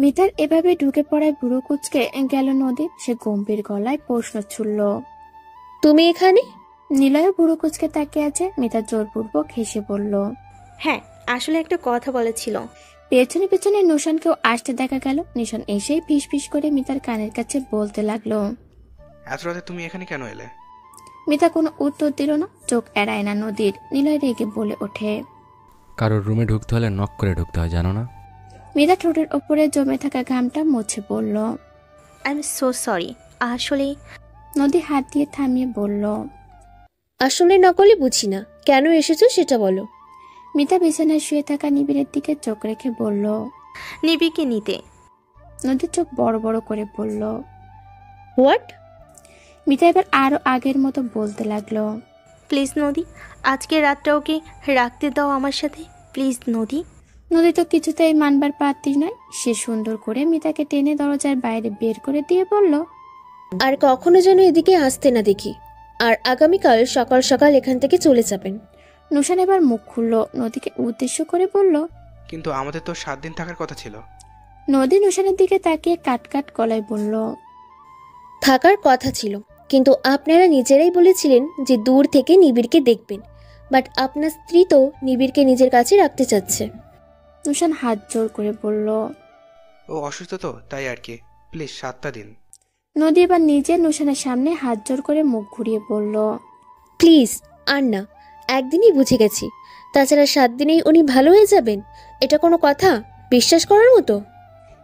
মিতার এভাবে ঢুকে পড়ায় বুড়ো কুচকে গেল নদী। সে গম্ভীর গলায় প্রশ্ন ছুড়ল, তুমি এখানে? নিলয় বুড়ো কুচকে তাকিয়ে আছে। মিতা জোরপূর্বক হেসে বলল, হ্যাঁ, আসলে একটা কথা বলেছিল। পেছনে পেছনে নোশানকেও আসতে দেখা গেল। নিশান এসেই ফিস ফিস করে মিতার কানের কাছে বলতে লাগলো, এত রাতে তুমি এখানে কেন এলে? মিতা কোনো উত্তর দিল না, চোখ এড়ায় না নদীর। নিলয় রেগে বলে ওঠে, কারোর রুমে ঢুকতে হলে নক করে ঢুকতে হয়, জানো না? মিতা ঠোঁটের ওপরে জমে থাকা ঘামটা মুছে বলল, আই এম সো সরি। আসলে নদী হাত দিয়ে থামিয়ে বলল, আসলে নকলে বুঝি না, কেন এসেছো সেটা বলো। মিতা বিছানায় শুয়ে থাকা নিবিড়ের দিকে চোখ রেখে বলল, নিবিকে নিতে। নদীর চোখ বড় বড় করে বলল, হোয়াট? মিতা এবার আরো আগের মতো বলতে লাগলো, প্লিজ নদী, আজকে রাতটা ওকে রাখতে দাও আমার সাথে, প্লিজ নদী। নদী তো কিছুতেই মানবার পাত্রী নয়। সে সুন্দর করে মিতাকে টেনে দরজার বাইরে বের করে দিয়ে বলল, আর কখনো যেন এদিকে আসতে না দেখি, আর আগামীকাল সকাল সকাল এখান থেকে চলে যাবেন। নোশান এবার মুখ খুলল, নদীকে উদ্দেশ্য করে বলল, কিন্তু আমাদের তো 7 দিন থাকার কথা ছিল। নদী নোশানের দিকে তাকিয়ে কাট কাট গলায় বলল, থাকার কথা ছিল, কিন্তু আপনারা নিজেরাই বলেছিলেন যে দূর থেকে নিবিড়কে দেখবেন, বাট আপনার স্ত্রী তো নিবিড়কে নিজের কাছে রাখতে চাচ্ছে। নোশান হাত জোর করে বলল, ও অসুস্থ তো তাই আর কি, প্লিজ 7টা দিন। নদী এবার নিজে নোশানের সামনে হাত জোর করে মুখ ঘুরিয়ে বলল, প্লিজ আর না, একদিনই বুঝে গেছি, তাছাড়া 7 দিনেই উনি ভালো হয়ে যাবেন, এটা কোনো কথা বিশ্বাস করার মতো?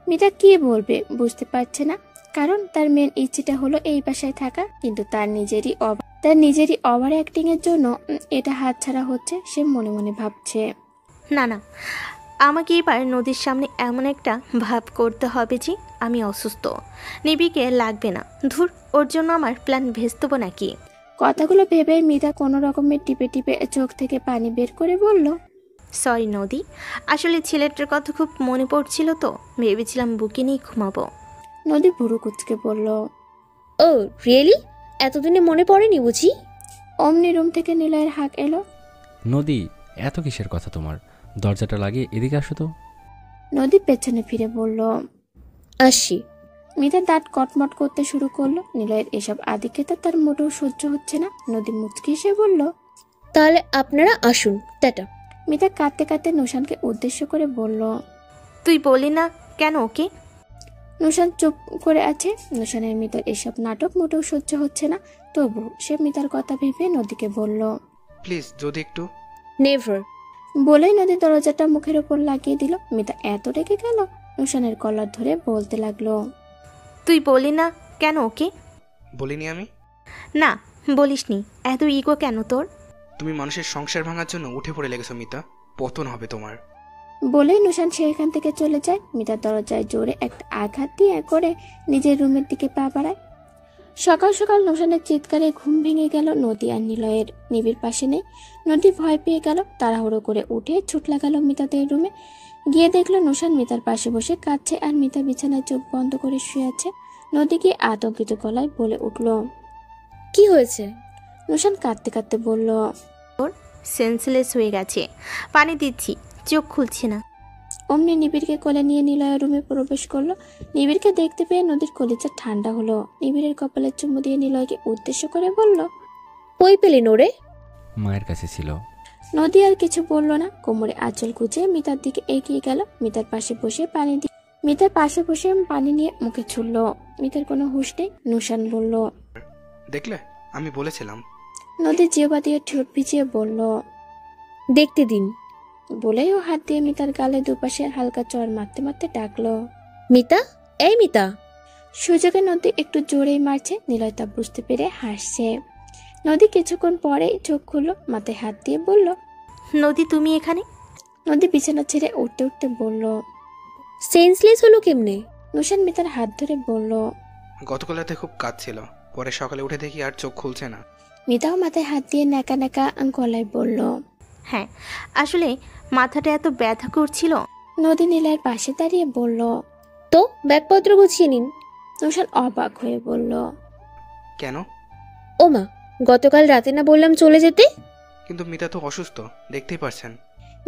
মিতা কি বলবে বুঝতে পারছে না, কারণ তার মেন ইচ্ছেটা হলো এই বাসায় থাকা, কিন্তু তার নিজেরই ওভার অ্যাক্টিং এর জন্য এটা হাতছাড়া হচ্ছে। সে মনে মনে ভাবছে, না না, আমাকে এবার নদীর সামনে এমন একটা ভাব করতে হবে যে আমি অসুস্থ, নিবিকে লাগবে না। ধুর, ওর জন্য আমার প্ল্যান ভেস্তে দেবো নাকি? কথাগুলো ভেবে মিতা কোনো রকমের টিপে টিপে চোখ থেকে পানি বের করে বলল, সরি নদী, আসলে ছেলেটার কথা খুব মনে পড়ছিল তো, ভেবেছিলাম বুকে নিয়ে ঘুমাবো। নদী ভুরু কুচকে বলল, ও রিয়েলি? এতদিনে মনে পড়েনি বুঝি? অমনি রুম থেকে নিলয়ের হাঁক এলো। নদী, এত কিসের কথা তোমার? দরজাটা লাগিয়ে এদিকে আসো তো। নদী পেছনে ফিরে বলল, আসি। মিতা দাঁত কটমট করতে শুরু করলো। নিলয়ের এসব আদিক্ষেতা তার মোটেও সহ্য হচ্ছে না। নদী মুচকি এসে বলল, তাহলে আপনারা আসুন, টাটা। মিতা কাঁদতে কাঁদতে নোশানকে উদ্দেশ্য করে বলল, তুই বলি না কেন ওকে? নোশান চুপ করে আছে। নোশানের মিতার এসব নাটক মোটেও সহ্য হচ্ছে না, তবু সে মিতার কথা ভেবে নদীকে বলল, প্লিজ যদি একটু। নেভার। বলেই নদী দরজাটা মুখের ওপর লাগিয়ে দিল। মিতা এত রেগে গেল, নোশানের কলার ধরে বলতে লাগলো, তুই বলি না কেন ওকে? বলিনি আমি? না বলিসনি, এত ইগো কেন তোর? তুমি মানুষের সংসার ভাঙার জন্য উঠে পড়ে লেগেছো মিতা, পতন হবে তোমার। বলেই নোশান সেখান থেকে চলে যায়। মিতা দরজায় জোরে একটা আঘাত দিয়ে করে নিজের রুমের দিকে পা বাড়ায়। সকাল সকাল নোশানের চিৎকারে ঘুম ভেঙে গেল নদী আর নিলয়ের। নিবিড় পাশে নেই। নদী ভয় পেয়ে গেল, তাড়াহুড়ো করে উঠে ছুট লাগালো মিতাদের রুমে। গিয়ে দেখলো নোশান মিতার পাশে বসে কাঁদছে আর মিতা বিছানায় চোখ বন্ধ করে শুয়ে আছে। নদী গিয়ে আতঙ্কিত গলায় বলে উঠল, কি হয়েছে? নোশান কাঁদতে কাঁদতে বলল, ওর সেন্সলেস হয়ে গেছে, পানি দিচ্ছি, চোখ খুলছে না। অমনি নিবিড়কে কোলে নিয়ে নিলয়ের রুমে প্রবেশ করলো। নিবিড়কে দেখতে পেয়ে নদীর কলিজা ঠান্ডা হলো। নিবিড়ের কপালে চুমু দিয়ে নিলয়কে উদ্দেশ্য করে বলল, কই পেলেন ওরে? মায়ের কাছে ছিল। নদী আর কিছু বলল না, কোমরে আঁচল গুজে মিতার দিকে এগিয়ে গেল। মিতার পাশে বসে পানি নিয়ে মুখে ছুড়ল। মিতার কোনো হুঁশ নেই। নোশান বলল, দেখলে, আমি বলেছিলাম। নদী জিহ্বা দিয়ে ঠোঁট ভিজিয়ে বলল, দেখতে দিন। বলেই ও হাত দিয়ে মিতার গালে দুপাশে হালকা চড় মারতে মারতে ডাকলো, মিতা, এই মিতা। সুযোগে নদী একটু জোরেই মারছে। নিলয় তা বুঝতে পেরে হাসছে। নদী কিছুক্ষণ পরেই চোখ খুলল, মাথায় হাত দিয়ে বলল, নদী তুমি এখানে? নদী বিছানা ছেড়ে উঠতে উঠতে বলল, সেন্সলেস হলো কেমনে? নোশান মিতার হাত ধরে বলল, গতকাল রাতে খুব কাঁদছিল, পরে সকালে উঠে দেখি আর চোখ খুলছে না। মিতাও মাথায় হাত দিয়ে নাকা নাকা গলায় বলল, হ্যাঁ, আসলে মাথাটা এত ব্যথা করছিল। নদী নিলয়ের পাশে দাঁড়িয়ে বলল, তো ব্যাগপত্র গুছিয়ে নিন। নোশান অবাক হয়ে বলল, কেন? ও মা, গতকাল রাতে না বললাম চলে যেতে? কিন্তু মিতা তো অসুস্থ, দেখতেই পারছেন।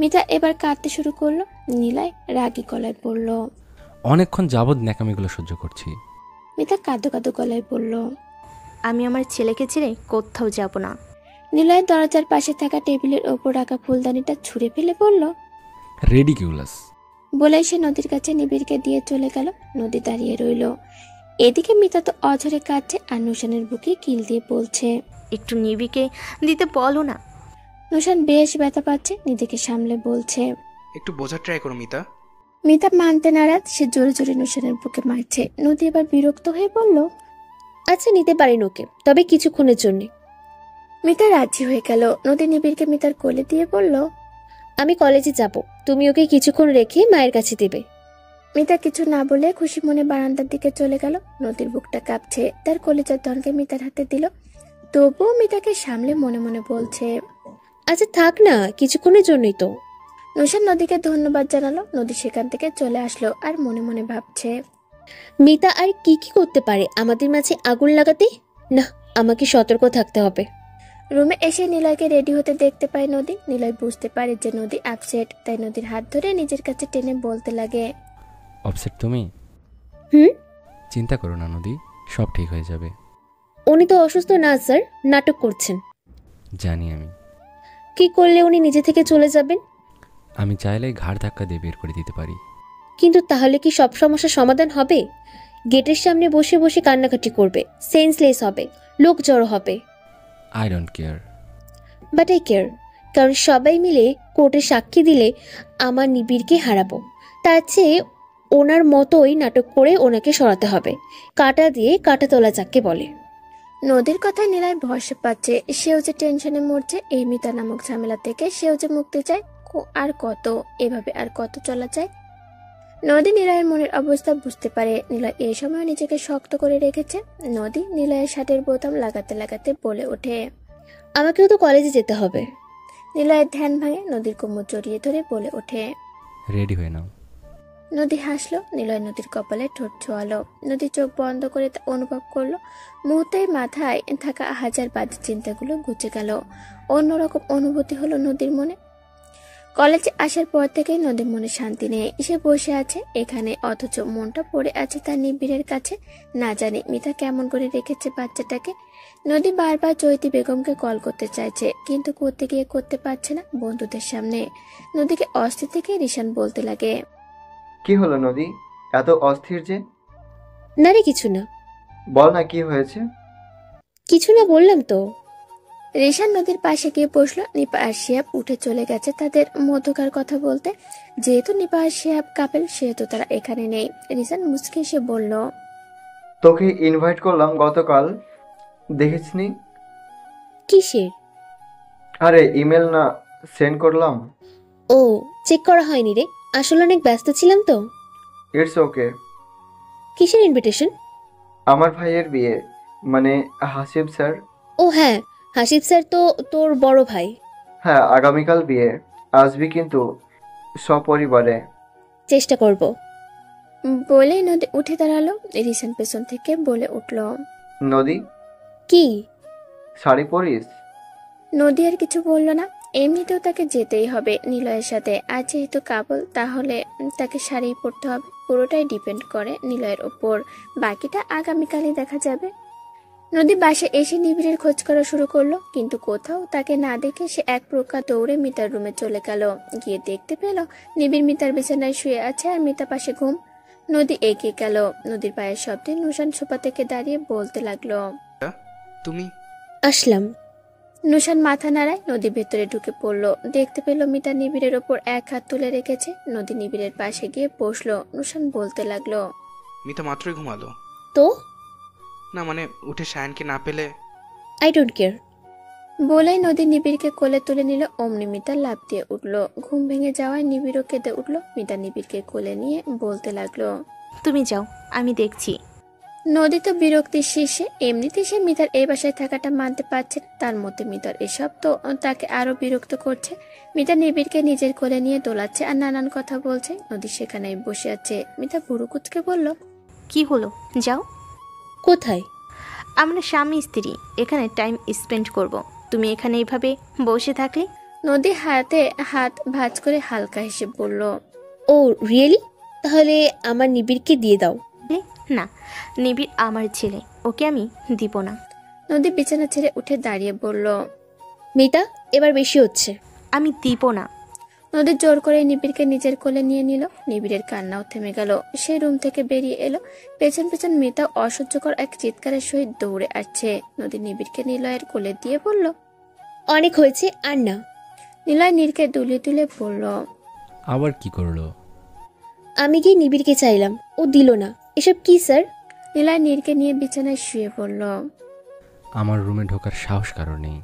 মিতা এবার কাঁদতে শুরু করলো। নিলয় রাগী গলায় বলল, অনেকক্ষণ যাবৎ ন্যাকামিগুলো সহ্য করছি। মিতা কাঁদো কাঁদো গলায় বলল। আমি আমার ছেলেকে ছেড়ে কোথাও যাব না। নিলয় দরজার পাশে থাকা টেবিলের ওপর রাখা ফুলদানিটা ছুঁড়ে ফেলে বলল। রেডিকিউলাস। বলে সে নদীর কাছে নিবিড়কে দিয়ে চলে গেল। নদী দাঁড়িয়ে রইল। এদিকে মিতা তো অঝরে কাঁদছে আর নুশানের বুকে কিল দিয়ে বলছে, একটু নিবিকে দিতে বলো না। নুশান বেশ ব্যথা পাচ্ছে, নিজেকে সামলে বলছে। একটু বোঝার ট্রাই করো মিতা। মিতা মানতে নারাজ, সে জোরে জোরে নুশানের বুকে মারছে। নদী এবার বিরক্ত হয়ে বলল, আচ্ছা নিতে পারেন ওকে, তবে কিছুক্ষণের জন্য। মিতা রাজি হয়ে গেল। নদী নিবিড়কে মিতার কোলে দিয়ে বলল, আমি কলেজে যাব, তুমি ওকে কিছুক্ষণ রেখে মায়ের কাছে দেবে। মিতা কিছু না বলে খুশি মনে বারান্দার দিকে চলে গেল। নদীর বুকটা কাঁপছে, তার কলিজার ধনকে মিতার হাতে দিল। তবুও মিতাকে সামলে মনে মনে বলছে, আচ্ছা থাক না, কিছুক্ষণের জন্যই তো। নুশান নদীকে ধন্যবাদ জানালো। নদী সেখান থেকে চলে আসলো আর মনে মনে ভাবছে, মিতা আর কি কি করতে পারে আমাদের মাঝে আগুন লাগাতে? না, আমাকে সতর্ক থাকতে হবে। রুমে এসে নিলয়কে রেডি হতে দেখতে পায় নদী। নিলয় বুঝতে পারে যে নদী আপসেট, তাই নদীর হাত ধরে নিজের কাছে টেনে বলতে লাগে, অপসেট তুমি? হুম? চিন্তা করো না নদী, সব ঠিক হয়ে যাবে। উনি তো অসুস্থ না স্যার, নাটক করছেন। জানি আমি। কি করলে উনি নিজে থেকে চলে যাবেন? আমি চাইলে ঘাড় ধাক্কা দিয়ে বের করে দিতে পারি। কিন্তু তাহলে কি সব সমস্যার সমাধান হবে? গেটের সামনে বসে বসে কান্নাকাটি করবে, সেন্সলেস হবে, লোক জড়ো হবে। I don't care. But eye care, কারণ সবাই মিলে কোর্টে সাক্ষী দিলে আমার নিবিড়কে হারাবো। তার চেয়ে ওনার মতোই নাটক করে ওনাকে সরাতে হবে। কাটা দিয়ে কাটা তোলা যাকে বলে। নদীর কথায় নিলয় ভরসা পাচ্ছে। সেও যে টেনশনে মরছে এই মিতা নামক ঝামেলা থেকে, সেও যে মুক্তি চায়। আর কত এভাবে আর কত চলা যায়। নদী নিলয়ের মনের অবস্থা বুঝতে পারে। নিলয় এই সময় নিজেকে শক্ত করে রেখেছে। নদী নিলয়ের শার্টের বোতাম লাগাতে লাগাতে বলে ওঠে, আমাকেও তো কলেজে যেতে হবে। নিলয়ের ধ্যান ভাঙে। নদীর কোমর জড়িয়ে ধরে বলে ওঠে, রেডি হয়ে নাও। নদী হাসলো। নিলয় নদীর কপালে ঠোঁট ছোঁয়ালো। নদী চোখ বন্ধ করে তা অনুভব করলো। মুহূর্তেই মাথায় থাকা হাজার বাজে চিন্তাগুলো ঘুচে গেল। অন্যরকম অনুভূতি হলো নদীর মনে। কলেজে আসার পর থেকেই নদীর মনে শান্তি নেই। সে বসে আছে এখানে, অথচ মনটা পড়ে আছে তার নিবিড়ের কাছে। না জানি মিতা কেমন করে রেখেছে বাচ্চাটাকে। নদী বারবার চৈতি বেগমকে কল করতে চাইছে, কিন্তু করতে গিয়ে করতে পারছে না বন্ধুদের সামনে। নদীকে অস্থির থেকে রিশান বলতে লাগে, কি হলো নদী, এত অস্থির যে? না রে, কিছু না। বল না কি হয়েছে। কিছু না বললাম তো। রিশান নদীর পাশে গিয়ে বসলো। নিপা আর শিহাব উঠে চলে গেছে তাদের মধ্যকার কথা বলতে। যেহেতু নিপা আর শিহাব কাপেল, সেহেতু তারা এখানে নেই। রিশান মুচকি এসে বলল, তোকে ইনভাইট করলাম গতকাল, দেখিসনি? কিসের? আরে ইমেল না সেন্ড করলাম। ও, চেক করা হয়নি রে, আসলে অনেক ব্যস্ত ছিলাম তো। It's okay. কিসের ইনভিটেশন? আমার ভাইয়ের বিয়ে, মানে হাসিব স্যার। ও হ্যাঁ, হাসিব স্যার তো তোর বড় ভাই। হ্যাঁ, আগামীকাল বিয়ে, আসবি কিন্তু সপরিবারে। চেষ্টা করব। বলে নদী উঠে দাঁড়ালো। রিশান পেছন থেকে বলে উঠল, নদী, কি? শাড়ি পরিস? নদী আর কিছু বলল না। এমনিতেও তাকে যেতেই হবে নিলয়ের সাথে। আর যেহেতু কাবল, তাহলে তাকে শাড়ি পরতে হবে। পুরোটাই ডিপেন্ড করে নিলয়ের ওপর। বাকিটা আগামীকালই দেখা যাবে। নদী বাসে এসে নিবিড়ের খোঁজ করা শুরু করলো, কিন্তু কোথাও তাকে না দেখে সে এক প্রকার দৌড়ে মিতার রুমে চলে গেল। গিয়ে দেখতে পেল নিবিড় মিতার বিছানায় শুয়ে আছে আর মিতা পাশে ঘুম। নদী এগিয়ে গেল। নদীর পায়ের শব্দে নুশান সোফা থেকে দাঁড়িয়ে বলতে লাগলো, তুমি? আসলাম। নুশান মাথা নাড়ায়। নদী ভেতরে ঢুকে পড়লো। দেখতে পেল মিতা নিবিড়ের ওপর এক হাত তুলে রেখেছে। নদী নিবিড়ের পাশে গিয়ে বসলো। নুশান বলতে লাগলো, মিতা মাত্রই ঘুমালো। তো না মানে উঠে শায়ানকে না পেলে। I don't care. বলেই নদী নিবিড়কে কোলে তুলে নিল। অমনি মিতা লাফ দিয়ে উঠলো। ঘুম ভেঙে যাওয়ায় নিবিড়ও কেঁদে উঠলো। মিতা নিবিড়কে কোলে নিয়ে বলতে লাগলো, তুমি যাও, আমি দেখছি। নদী তো বিরক্তির শীর্ষে। এমনিতে সে মিতার এই বাসায় থাকাটা মানতে পারছে না, তার মধ্যে মিতার এসব তো তাকে আরো বিরক্ত করছে। মিতা নিবিড়কে নিজের কোলে নিয়ে দোলাচ্ছে আর নানান কথা বলছে। নদী সেখানেই বসে আছে। মিতা ভুরু কুচকে বলল, কি হলো, যাও। কোথায়? আমরা স্বামী স্ত্রী, এখানে টাইম স্পেন্ড করব। তুমি এখানে এইভাবে বসে থাকলে। নদী হাতে হাত ভাঁজ করে হালকা হেসে বলল, ও রিয়েলি? তাহলে আমার নিবিড়কে দিয়ে দাও। না, নিবিড় আমার ছেলে, ওকে আমি দিব না। নদী বিছানা ছেড়ে উঠে দাঁড়িয়ে বলল। মিতা, এবার বেশি হচ্ছে। আমি দিব না। নদী জোর করে নিবিড়কে নিজের কোলে নিয়ে নিল। নিবিড়ের কান্নাও থেমে গেল। সে রুম থেকে বেরিয়ে এলো। পেছন পেছন মিতা অসহ্যকর এক চিৎকারের সহিত দৌড়ে আসছে। নদী নিবিড়কে নিলয়ের কোলে দিয়ে বলল। অনেক হয়েছে, আর না। নিলয় নীরকে দুলে তুলে বলল। আবার কি করলো? আমি গিয়ে নিবিড়কে চাইলাম, ও দিল না। এসব কি স্যার? নিলয় নীরকে নিয়ে বিছানায় শুয়ে পড়ল। আমার রুমে ঢোকার সাহস কারো নেই।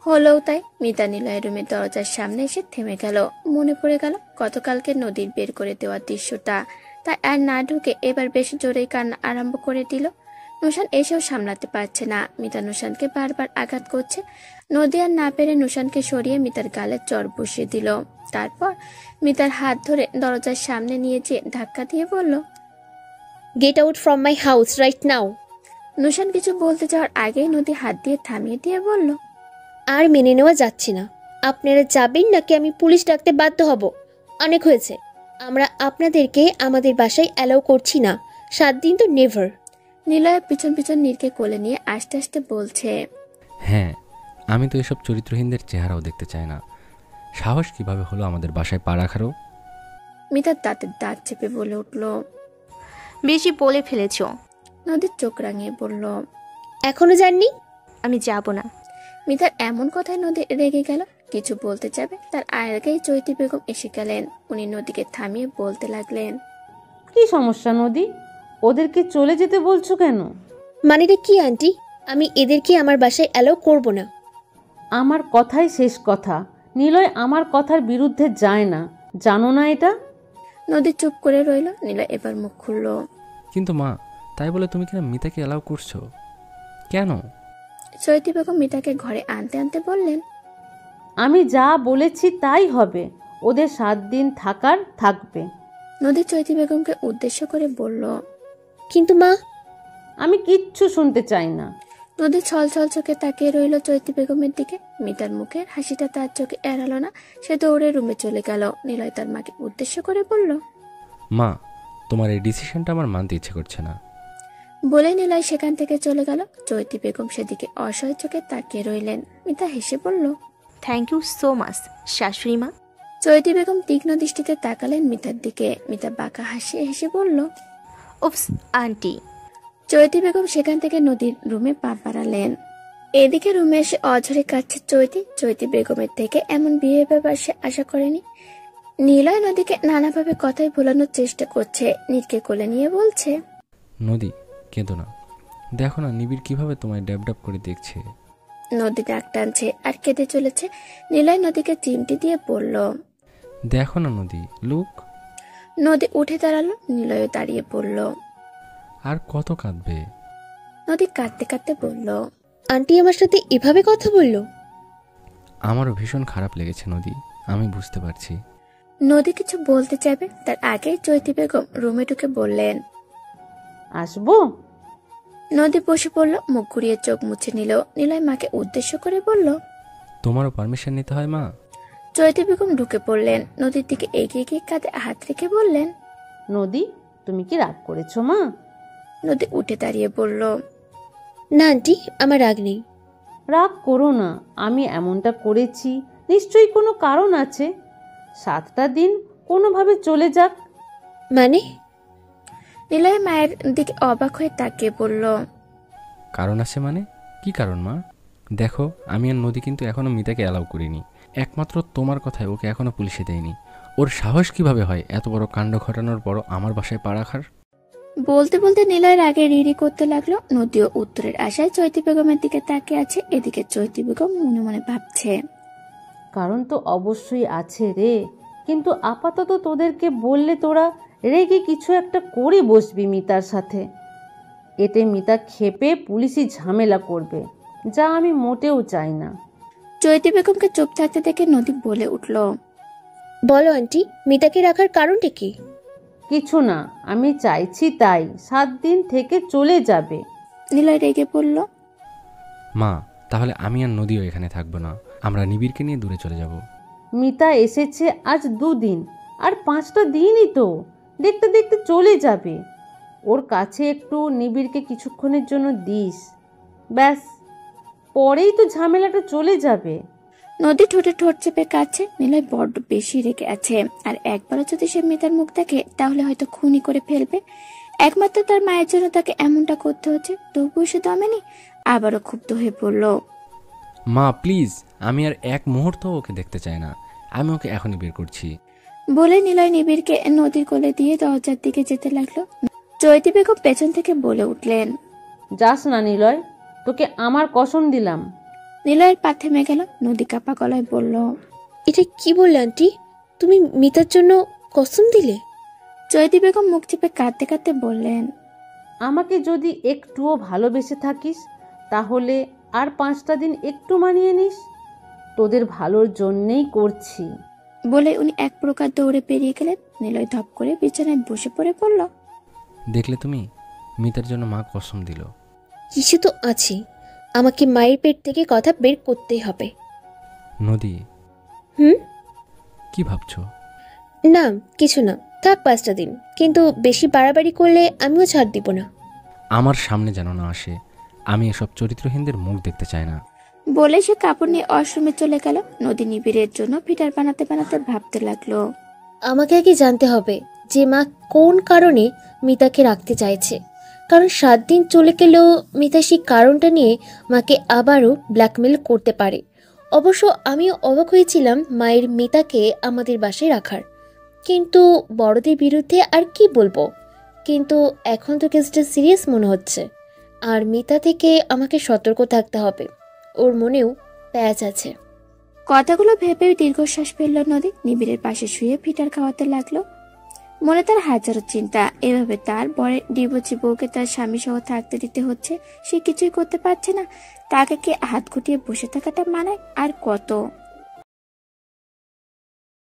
হলোও তাই। মিতা নিলয়ের রুমের দরজার সামনে এসে থেমে গেল। মনে পড়ে গেল গতকালকে নদীর বের করে দেওয়ার দৃশ্যটা। তাই আর না ঢুকে এবার বেশ জোরেই কান্না আরম্ভ করে দিল। নুশান এসেও সামলাতে পারছে না। মিতা নুশানকে বারবার আঘাত করছে। নদী আর না পেরে নুশানকে সরিয়ে মিতার গালে চড় বসিয়ে দিল। তারপর মিতার হাত ধরে দরজার সামনে নিয়ে যেয়ে ধাক্কা দিয়ে বলল। Get out from my house right now. Nushan কিছু বলতে যাওয়ার আগেই নদী হাত দিয়ে থামিয়ে দিয়ে বলল। আর মেনে নেওয়া যাচ্ছে না। আপনারা যাবেন নাকি আমি পুলিশ ডাকতে বাধ্য হব? অনেক হয়েছে। আমরা আপনাদেরকে আমাদের বাসায় অ্যালাউ করছি না। 7 দিন তো নেভার। নিলয় পিছন পিছন নীরকে কোলে নিয়ে আস্তে আস্তে বলছে। হ্যাঁ, আমি তো এসব চরিত্রহীনদের চেহারাও দেখতে চাই না। সাহস কিভাবে হলো আমাদের বাসায় পা রাখারও? মিতার দাঁতের দাঁত চেপে বলে উঠল। বেশি বলে ফেলেছ। নদীর চোখ রাঙিয়ে বলল। এখনো যাননি? আমি যাব না। মিতার এমন কথায় নদী রেগে গেল। কিছু বলতে যাবে তার আগেই চৈতি বেগম এসে গেলেন। উনি নদীকে থামিয়ে বলতে লাগলেন। কি সমস্যা নদী? ওদেরকে চলে যেতে বলছো কেন? মানেটা কি আন্টি? আমি এদেরকে আমার বাসায় অ্যালাউ করব না। আমার কথাই শেষ কথা। নিলয় আমার কথার বিরুদ্ধে যায় না, জানো না এটা? নদী চুপ করে রইল। নিলয় এবার মুখ খুলল। কিন্তু মা, তাই বলে তুমি কিনা মিতাকে অ্যালাউ করছো কেন? চৈতি বেগম মিতাকে ঘরে আনতে আনতে বললেন। আমি যা বলেছি তাই হবে। ওদের 7 দিন থাকার থাকবে। নদী চৈতি বেগমকে উদ্দেশ্য করে বলল। কিন্তু মা। আমি কিচ্ছু শুনতে চাই না। নদী ছল ছল চোখে তাকিয়ে রইল চৈতি বেগমের দিকে। মিতার মুখের হাসিটা তার চোখে এড়ালো না। সে দৌড়ে রুমে চলে গেল। নিলয় তার মাকে উদ্দেশ্য করে বলল। মা, তোমার এই ডিসিশনটা আমার মানতে ইচ্ছে করছে না। বলে নিলয় সেখান থেকে চলে গেল। চৈতি বেগম সেদিকে অসহায় চোখে তাকিয়ে রইলেন। মিতা হেসে বলল। থ্যাংক ইউ সো মাচ শাশুড়ি মা। চৈতি বেগম তীক্ষ্ণ দৃষ্টিতে তাকালেন মিতার দিকে। মিতা বাঁকা হাসি হেসে বলল। উপস আন্টি। চৈতি বেগম সেখান থেকে নদীর রুমে পা বাড়ালেন। এদিকে রুমে এসে অঝরে কাঁদছে চৈতি। চৈতি বেগমের থেকে এমন বিহেভিয়ার সে আশা করেনি। নিলয় নদীকে নানাভাবে কথাই ভোলানোর চেষ্টা করছে। নীরকে কোলে নিয়ে বলছে। নদী, কেঁদো না। দেখো না নিবিড় কিভাবে তোমায় ড্যাব ড্যাব করে দেখছে। নদী ডাক টানছে আর কেঁদে চলেছে। নিলয় নদীকে চিমটি দিয়ে বলল। দেখো না নদী, লুক। নদী উঠে দাঁড়ালো। নিলয় দাঁড়িয়ে পড়ল। আর কত কাঁদবে? নদী কাঁদতে কাঁদতে বলল। আন্টি আমার সাথে এভাবে কথা বলল? আমারও ভীষণ খারাপ লেগেছে নদী, আমি বুঝতে পারছি। নদী কিছু বলতে যাবে তার আগেই চৈতি বেগম রুমে ঢুকে বললেন। আসবো? নদী বসে পড়ল। মুখ ঘুরিয়ে চোখ মুছে নিল। নিলয় মাকে উদ্দেশ্য করে বলল। তোমারও পারমিশন নিতে হয় মা? চৈতি বেগম ঢুকে পড়লেন। নদীর দিকে এগিয়ে গিয়ে কাঁধে হাত রেখে বললেন। নদী, তুমি কি রাগ করেছো মা? নদী উঠে দাঁড়িয়ে বলল। না আন্টি, আমার রাগ নেই। রাগ করো না। আমি এমনটা করেছি নিশ্চয়ই কোনো কারণ আছে। 7টা দিন কোনোভাবে চলে যাক। মানে? নিলয় মায়ের দিকে অবাক হয়ে তাকিয়ে বলল। কারণ আছে মানে? কি কারণ মা? দেখো, আমি আর নদী কিন্তু এখনো মিতাকে অ্যালাউ করিনি। একমাত্র তোমার কথায় ওকে এখনো পুলিশে দেয়নি। ওর সাহস কিভাবে হয় এত বড় কাণ্ড ঘটানোর পরও আমার বাসায় পা রাখার? বলতে বলতে নিলয়ের আগে রিরি করতে লাগলো। নদীও উত্তরের আশায় চৈতি বেগমের দিকে তাকিয়ে আছে। এদিকে চৈতি বেগম মনে মনে ভাবছে। কারণ তো অবশ্যই আছে রে, কিন্তু আপাতত তোদেরকে বললে তোরা রেগে কিছু একটা করে বসবি মিতার সাথে। এতে মিতা ক্ষেপে পুলিশি ঝামেলা করবে, যা আমি মোটেও চাই না। চৈতি বেগমকে চুপ থাকতে দেখে নদী বলে উঠল। বলো আন্টি, মিতাকে রাখার কারণটা কি? কিছু না, আমি চাইছি তাই। 7 দিন থেকে চলে যাবে। নিলয় রেগে বলল। মা, তাহলে আমি আর নদীও এখানে থাকবো না। আমরা নিবিড়কে নিয়ে দূরে চলে যাব। মিতা এসেছে আজ 2 দিন, আর 5টা দিনই তো। দেখতে দেখতে চলে যাবে। ওর কাছে একটু নিবিড়কে কিছুক্ষণের জন্য দিস, ব্যাস, পরেই তো ঝামেলাটা চলে যাবে। নদী ঠোঁটে ঠোঁট চেপে কাছে। নিলয় বড্ড বেশি রেগে আছে, আর একবারও যদি সে মিতার মুখ দেখে তাহলে হয়তো খুনি করে ফেলবে। একমাত্র তার মায়ের জন্য তাকে এমনটা করতে হচ্ছে, তবুও সে দমেনি। আবারও ক্ষুব্ধ হয়ে পড়ল। মা প্লিজ, আমি আর এক মুহূর্ত ওকে দেখতে চাই না। আমি ওকে এখনই বের করছি। বলে নিলয় নিবিড়কে নদীর কোলে দিয়ে দরজার দিকে যেতে লাগলো। চৈতি বেগম পেছন থেকে বলে উঠলেন, যাস না নিলয়, তোকে আমার কসম দিলাম। নিলয়ের পা থেমে গেল। নদী কাপা গলায় বলল, এটা কি বললে আন্টি? তুমি মিতার জন্য কসম দিলে? চৈতি বেগম মুখ চেপে কাঁদতে কাঁদতে বললেন, আমাকে যদি একটুও ভালোবেসে থাকিস তাহলে আর 5টা দিন একটু মানিয়ে নিস, তোদের ভালোর জন্যেই করছি। বলে উনি এক প্রকার দৌড়ে পেরিয়ে গেলেন। নিলয় ধপ করে বিছানায় বসে পড়ে পড়ল। দেখলে তুমি, মিতার জন্য মা কসম দিল। কিছু তো আছে, আমাকে মায়ের পেট থেকে কথা বের করতেই হবে। নদী, হুম? কি ভাবছো? না কিছু না, থাক 5টা দিন, কিন্তু বেশি বাড়াবাড়ি করলে আমিও ছাড় দিব না। আমার সামনে যেন না আসে। আমি এসব চরিত্রহীনদের মুখ দেখতে চাই না। বলে সে কাপড় নিয়ে ওয়াশরুমে চলে গেল। নদী নিবিড়ের জন্য ফিটার বানাতে বানাতে ভাবতে লাগলো, আমাকে আগে জানতে হবে যে মা কোন কারণে মিতাকে রাখতে চাইছে, কারণ 7 দিন চলে গেলেও মিতা সেই কারণটা নিয়ে মাকে আবারও ব্ল্যাকমেল করতে পারে। অবশ্য আমিও অবাক হয়েছিলাম মায়ের মিতাকে আমাদের বাসায় রাখার, কিন্তু বড়দের বিরুদ্ধে আর কি বলবো। কিন্তু এখন তো কেসটা সিরিয়াস মনে হচ্ছে, আর মিতা থেকে আমাকে সতর্ক থাকতে হবে। ওর মনেও প্যাচ আছে। কথাগুলো ভেবে দীর্ঘশ্বাস ফেলল নদী। নিবিড়ের পাশে শুয়ে ফিটার খাওয়াতে লাগলো। মনে তার হাজারো চিন্তা। এভাবে তার বরের ডিভোর্সি বউকে তার স্বামী সহ থাকতে দিতে হচ্ছে, সে কিছুই করতে পারছে না। তাকে কি হাত গুটিয়ে বসে থাকাটা মানায়? আর কত